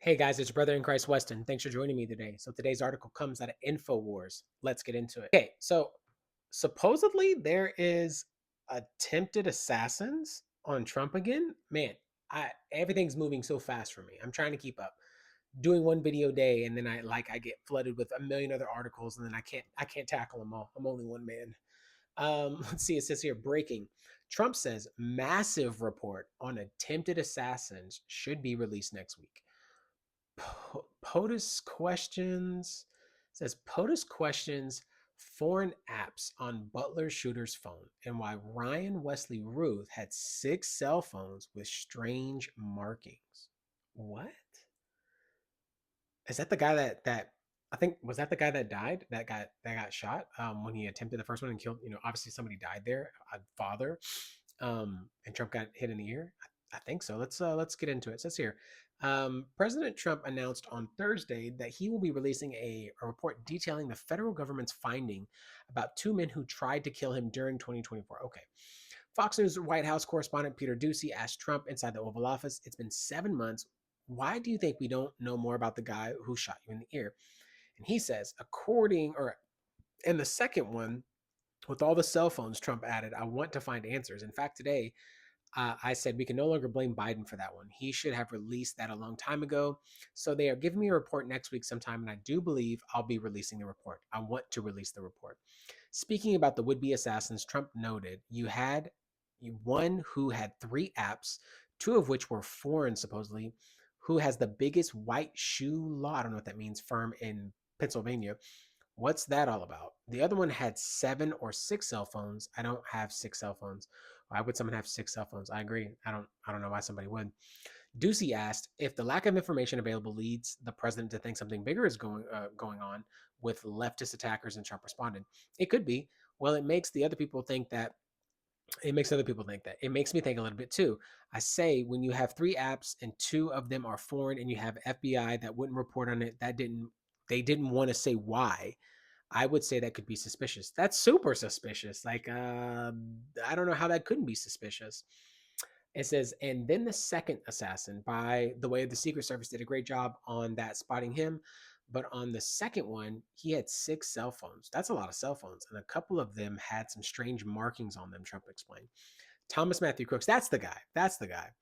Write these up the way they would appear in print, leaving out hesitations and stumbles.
Hey guys, it's your brother in Christ, Weston. Thanks for joining me today. So today's article comes out of InfoWars. Let's get into it. Okay, so supposedly there is attempted assassins on Trump again. Man, everything's moving so fast for me. I'm trying to keep up. Doing one video a day, and then I get flooded with a million other articles, and then I can't tackle them all. I'm only one man. Let's see. It says here breaking. Trump says massive report on attempted assassins should be released next week. POTUS questions says POTUS questions foreign apps on Butler shooter's phone and why Ryan Wesley Ruth had 6 cell phones with strange markings. What? Is that the guy that I think was that the guy that died that got shot when he attempted the first one and killed? Obviously somebody died there, a father, and Trump got hit in the ear. I think so. Let's get into it. It says here, President Trump announced on Thursday that he will be releasing a report detailing the federal government's finding about 2 men who tried to kill him during 2024. Okay. Fox News White House correspondent Peter Doocy asked Trump inside the Oval Office, "It's been 7 months. Why do you think we don't know more about the guy who shot you in the ear?" And he says, in the second one, with all the cell phones, Trump added, "I want to find answers. In fact, today, I said we can no longer blame Biden for that one. He should have released that a long time ago. So they are giving me a report next week sometime, and I do believe I'll be releasing the report. I want to release the report." Speaking about the would-be assassins, Trump noted you had one who had 3 apps, 2 of which were foreign, supposedly, who has the biggest white shoe law, I don't know what that means, firm in Pennsylvania. What's that all about? The other one had 7 or 6 cell phones. I don't have 6 cell phones. Why would someone have 6 cell phones? I agree. I don't know why somebody would. Ducey asked if the lack of information available leads the president to think something bigger is going on with leftist attackers, and Trump responded, "It could be. Well, it makes the other people think that. It makes other people think that. It makes me think a little bit too. I say when you have 3 apps and 2 of them are foreign, and you have FBI that wouldn't report on it, they didn't want to say why. I would say that could be suspicious. That's super suspicious. Like, I don't know how that couldn't be suspicious." It says, and then the second assassin, by the way, the Secret Service did a great job on that, spotting him. But on the second one, he had 6 cell phones. That's a lot of cell phones. And a couple of them had some strange markings on them, Trump explained. Thomas Matthew Crooks, that's the guy. That's the guy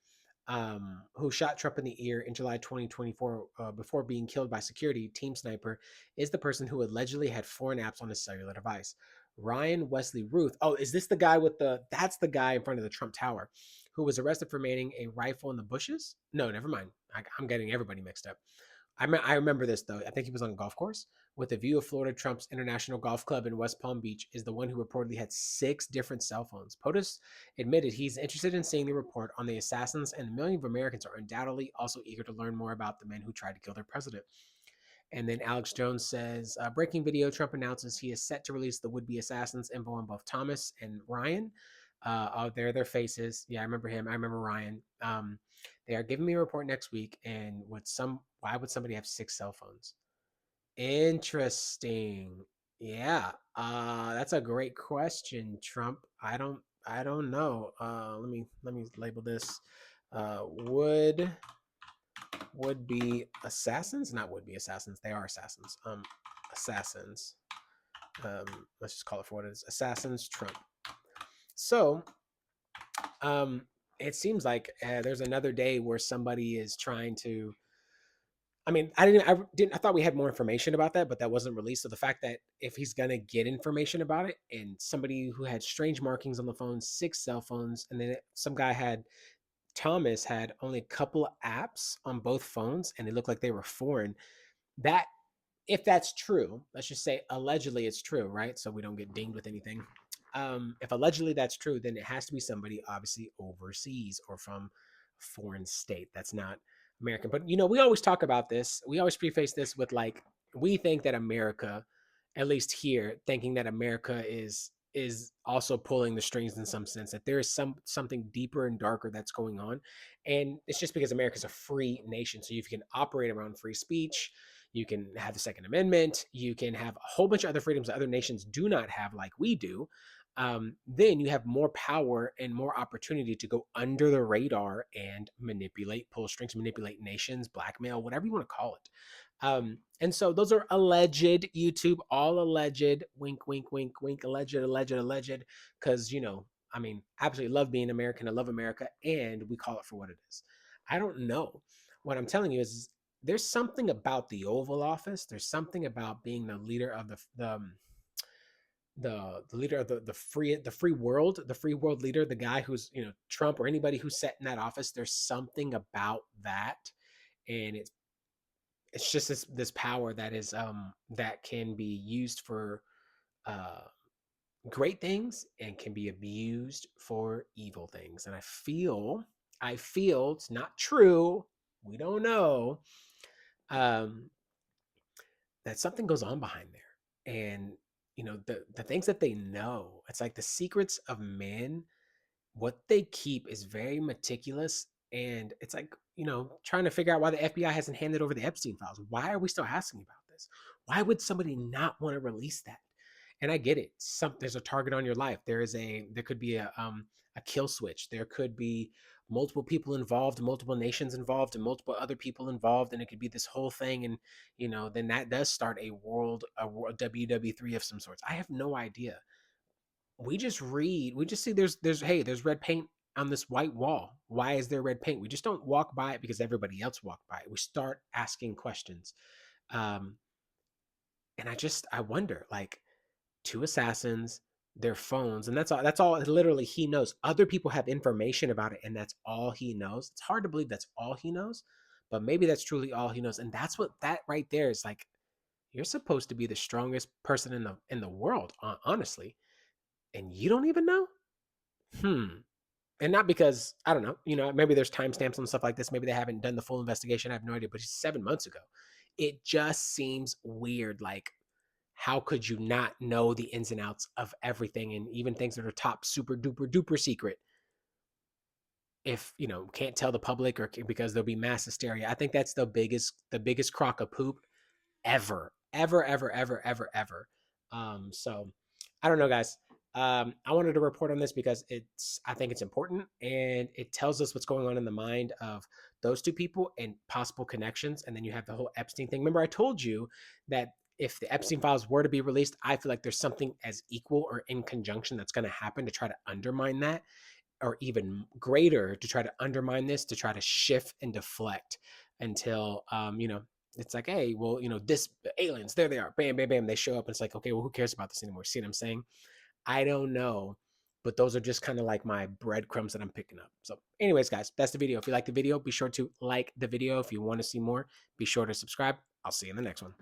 who shot Trump in the ear in July 2024 before being killed by security team sniper, is the person who allegedly had foreign apps on his cellular device. Ryan Wesley Ruth. Oh, is this the guy with that's the guy in front of the Trump Tower who was arrested for manning a rifle in the bushes? No, never mind. I'm getting everybody mixed up. I remember this though. I think he was on a golf course with a view of Florida. Trump's International Golf Club in West Palm Beach is the one who reportedly had 6 different cell phones. POTUS admitted he's interested in seeing the report on the assassins, and millions of Americans are undoubtedly also eager to learn more about the men who tried to kill their president. And then Alex Jones says, breaking video, Trump announces he is set to release the would-be assassins info on both Thomas and Ryan. Oh, there are their faces. Yeah, I remember him. I remember Ryan. They are giving me a report next week. And why would somebody have 6 cell phones? Interesting. Yeah. That's a great question, Trump. I don't know. Let me label this. Would be assassins, not would be assassins. They are assassins. Assassins. Let's just call it for what it is. Assassins Trump. So, it seems like there's another day where somebody is trying to. I mean, I thought we had more information about that, but that wasn't released. So the fact that if he's gonna get information about it, and somebody who had strange markings on the phone, 6 cell phones, and then some guy had Thomas had only a couple of apps on both phones, and they looked like they were foreign. That if that's true, let's just say allegedly it's true, right? So we don't get dinged with anything. If allegedly that's true, then it has to be somebody obviously overseas or from a foreign state that's not American. But we always talk about this. We always preface this with like we think that America, at least here, thinking that America is also pulling the strings in some sense, that there is something deeper and darker that's going on. And it's just because America's a free nation. So if you can operate around free speech, you can have the Second Amendment, you can have a whole bunch of other freedoms that other nations do not have like we do. then you have more power and more opportunity to go under the radar and manipulate, pull strings, manipulate nations, blackmail, whatever you want to call it. And so those are alleged, YouTube, all alleged, wink, wink, wink, wink, alleged, alleged, alleged, because, I mean, absolutely love being American. I love America, and we call it for what it is. I don't know. What I'm telling you is there's something about the Oval Office. There's something about being the leader of the leader of the free world leader, the guy who's, Trump or anybody who's set in that office. There's something about that, and it's just this power that is that can be used for uh great things and can be abused for evil things. And I feel it's not true, we don't know, um that something goes on behind there. And the things that they know, it's like the secrets of men, what they keep is very meticulous. And it's like, trying to figure out why the FBI hasn't handed over the Epstein files. Why are we still asking about this? Why would somebody not want to release that? And I get it. There's a target on your life. There could be a kill switch. There could be multiple people involved, multiple nations involved, and multiple other people involved, and it could be this whole thing. And then that does start a WW3 of some sorts. I have no idea. We just see there's red paint on this white wall. Why is there red paint? We just don't walk by it because everybody else walked by it. We start asking questions. Um, and I wonder, like, two assassins, their phones, and that's all literally he knows. Other people have information about it, and that's all he knows. It's hard to believe that's all he knows, but maybe that's truly all he knows. And that's what that right there is like. You're supposed to be the strongest person in the world, honestly, and you don't even know. Hmm. And not because I don't know, maybe there's timestamps and stuff like this. Maybe they haven't done the full investigation. I have no idea, but it's 7 months ago. It just seems weird. Like, how could you not know the ins and outs of everything, and even things that are top super duper duper secret? If can't tell the public, or because there'll be mass hysteria. I think that's the biggest crock of poop ever, ever, ever, ever, ever, ever. So I don't know, guys. I wanted to report on this because I think it's important, and it tells us what's going on in the mind of those two people and possible connections. And then you have the whole Epstein thing. Remember, I told you that if the Epstein files were to be released, I feel like there's something as equal or in conjunction that's going to happen to try to undermine that, or even greater to try to undermine this, to try to shift and deflect until it's like, hey, well, this aliens, there they are, bam, bam, bam, they show up, and it's like, okay, well, who cares about this anymore? See what I'm saying? I don't know, but those are just kind of like my breadcrumbs that I'm picking up. So anyways, guys, that's the video. If you like the video, be sure to like the video. If you want to see more, be sure to subscribe. I'll see you in the next one.